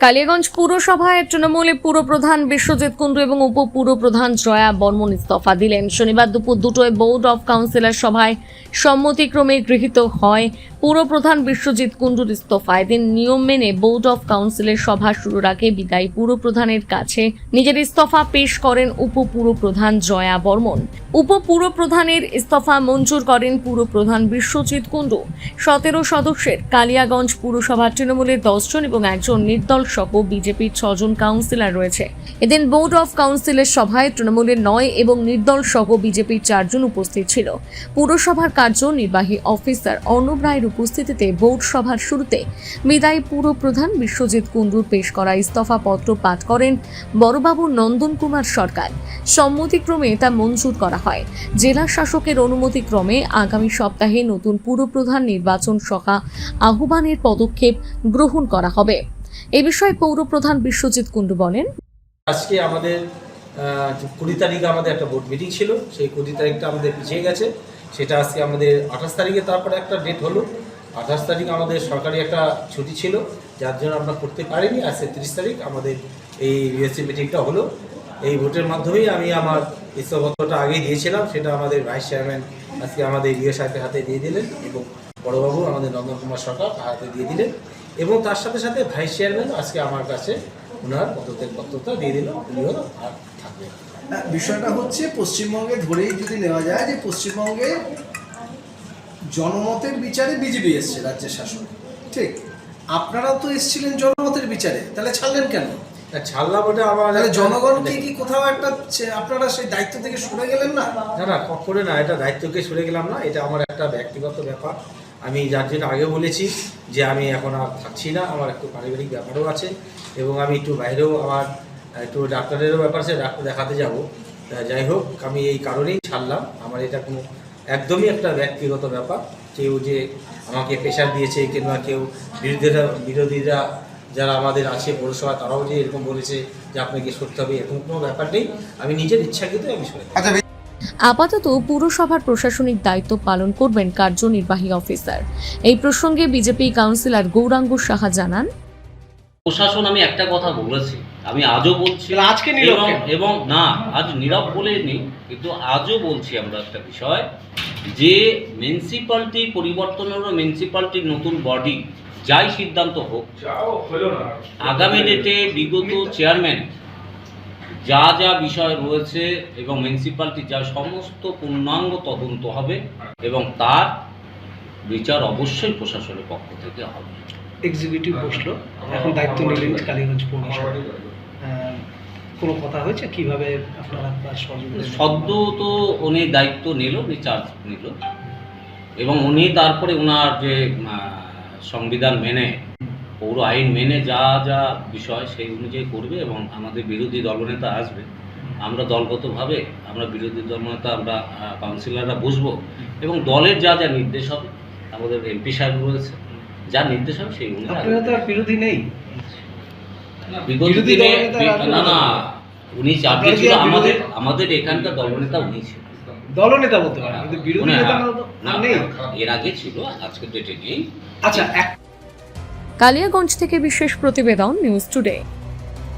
কালিয়াগঞ্জ পুরসভায় তৃণমূলের পুরপ্রধান বিশ্বজিৎ কুণ্ডু এবং উপপুরপ্রধান জয়া বর্মন ইস্তফা দিলেন। শনিবার দুপুর 2টায় বোর্ড অফ কাউন্সিলর সভায় সম্মতিক্রমে গৃহীত হয় পুরপ্রধান বিশ্বজিৎ কুণ্ডুর ইস্তফা। এদিন নিয়ম মেনে বোর্ড অফ কাউন্সিলের সভা শুরুর আগে বিদায়ী পুরপ্রধানের কাছে নিজের ইস্তফা পেশ করেন উপপুরপ্রধান জয়া বর্মন। উপপুরপ্রধানের ইস্তফা মঞ্জুর করেন পুরপ্রধান বিশ্বজিৎ কুণ্ডু। 17 সদস্যের কালিয়াগঞ্জ পুরসভা তৃণমূলের 10 জন এবং একজন নির্দল সহ বিজেপির 6 জন কাউন্সিলর রয়েছে। এদিন বোর্ড অফ কাউন্সিলের সভায় তৃণমূলের 9 এবং নির্দল সহ বিজেপির 4 জন উপস্থিত ছিল। পুরসভার কার্যনির্বাহী অফিসার অর্ণব রায়ের উপস্থিতিতে বোর্ড সভার শুরুতে বিদায়ী পুরপ্রধান বিশ্বজিৎ কুণ্ডুর পেশ করা ইস্তফা পত্র পাঠ করেন বড়বাবু নন্দন কুমার সরকার। সম্মতিক্রমে তা মঞ্জুর করা হয়। জেলা শাসকের অনুমতিক্রমে আগামী সপ্তাহে নতুন পুরপ্রধান নির্বাচন সভা আহ্বানের পদক্ষেপ গ্রহণ করা হবে। এ বিষয়ে পৌরপ্রধান বিশ্বজিৎ কুণ্ডু বলেন, আজকে আমাদের 20 তারিখে আমাদের একটা বোর্ড মিটিং ছিল, সেই 20 তারিখটা আমাদের পিছিয়ে গেছে। সেটা আজকে আমাদের 28 তারিখে তারপরে একটা ডেট হলো। 28 তারিখ আমাদের সরকারি একটা ছুটি ছিল, যার জন্য আমরা করতে পারিনি। আজকে 30 তারিখ আমাদের এই ইউএসসি মিটিংটা হলো। এই ভোটের মাধ্যমেই আমি আমার ইস্তফাপত্রটা আগেই দিয়েছিলাম, সেটা আমাদের ভাইস চেয়ারম্যান আজকে আমাদের ইয়ে সাহেবের হাতে দিয়ে দিলেন এবং বড়বাবু আমাদের নন্দন কুমার সরকার হাতে দিয়ে দিলেন এবং তার সাথে সাথে ভাইস চেয়ারম্যান আজকে আমার কাছে ওনার পদত্যাগ পত্রটা দিয়ে দিল। উনিও আর থাকবে। বিষয়টা হচ্ছে পশ্চিমবঙ্গে ধরেই যদি নেওয়া যায় যে পশ্চিমবঙ্গে জনমতের বিচারে বিজেপি এসছে রাজ্যের শাসন, ঠিক? আপনারাও তো এসেছিলেন জনমতের বিচারে, তাহলে ছাড়লেন কেন? ছাড়লাম ওটা আমার জনগণকে কি কোথাও একটা আপনারা সেই দায়িত্ব থেকে সরে গেলেন না? না না, কখনো না, এটা দায়িত্বকে সরে গেলাম না। এটা আমার একটা ব্যক্তিগত ব্যাপার। আমি যার জন্য আগে বলেছি যে আমি এখন আর থাকছি না, আমার একটু পারিবারিক ব্যাপারও আছে এবং আমি একটু বাইরেও আমার একটু ডাক্তারেরও ব্যাপার আছে, ডাক্তার দেখাতে যাব। যাই হোক, আমি এই কারণেই ছাড়লাম। আমার এটা কোনো একদমই একটা ব্যক্তিগত ব্যাপার। কেউ যে আমাকে প্রেশার দিয়েছে কিংবা কেউ বিরোধীরা যারা আমাদের আছে পৌরসভা, তারাও যে এরকম বলেছে যে আপনাকে সরতে হবে, এরকম কোনো ব্যাপার নেই। আমি নিজের ইচ্ছাকৃত আমি সরে। আপাতত পুরসভার প্রশাসনিক দায়িত্ব পালন করবেন কার্যনির্বাহী অফিসার। এই প্রসঙ্গে বিজেপি কাউন্সিলর গৌরাঙ্গ সাহা জানান, প্রশাসন আমি একটা কথা বলেছি, আমি আজও বলছি, আজকে নীরব এবং না, আজ নীরব বলেনি, কিন্তু আজও বলছি আমরা একটা বিষয় যে মিউনিসিপ্যালিটি পরিবর্তনেরও মিউনিসিপ্যালিটির নতুন বডি যাই সিদ্ধান্ত হোক, আগামী ডেটে বিগত চেয়ারম্যান যা যা বিষয় রয়েছে এবং মিউনিসিপ্যালিটির যা সমস্ত পূর্ণাঙ্গ তদন্ত হবে এবং তার বিচার অবশ্যই প্রশাসনের পক্ষ থেকে হবে। এক্সিকিউটিভ বসলো, এখন দায়িত্ব নিলেন কালীগঞ্জ পৌরসভা। কোনো কথা হয়েছে কিভাবে আপনারা সহযোগিতা? সদ্য তো উনি দায়িত্ব নিল, উনি চার্জ নিল এবং উনি তারপরে ওনার যে সংবিধান মেনে, পৌর আইন মেনে যা যা বিষয় সেই অনুযায়ী করবে এবং আমাদের বিরোধী দলনেতা আসবে। আমরা দলগতভাবে আমরা বিরোধী দলনেতা আমরা কাউন্সিলররা বসবো এবং দলের যা যা নির্দেশ হবে, আমাদের এমপি সাহেব রয়েছে, যা নির্দেশ হবে সেই অনুযায়ী। আপনারা তো আর বিরোধী নেই, বিগত দিনে না না, উনি চাকরি ছিল আমাদের এখানকার দলনেতা উনি ছিল। দলনেতা বলতে পারেন, কিন্তু বিরোধী নেতা নেই। এর আগে ছিল, আজকের ডেটে নেই। আচ্ছা, কালিয়াগঞ্জ থেকে বিশেষ প্রতিবেদন, নিউজ টুডে।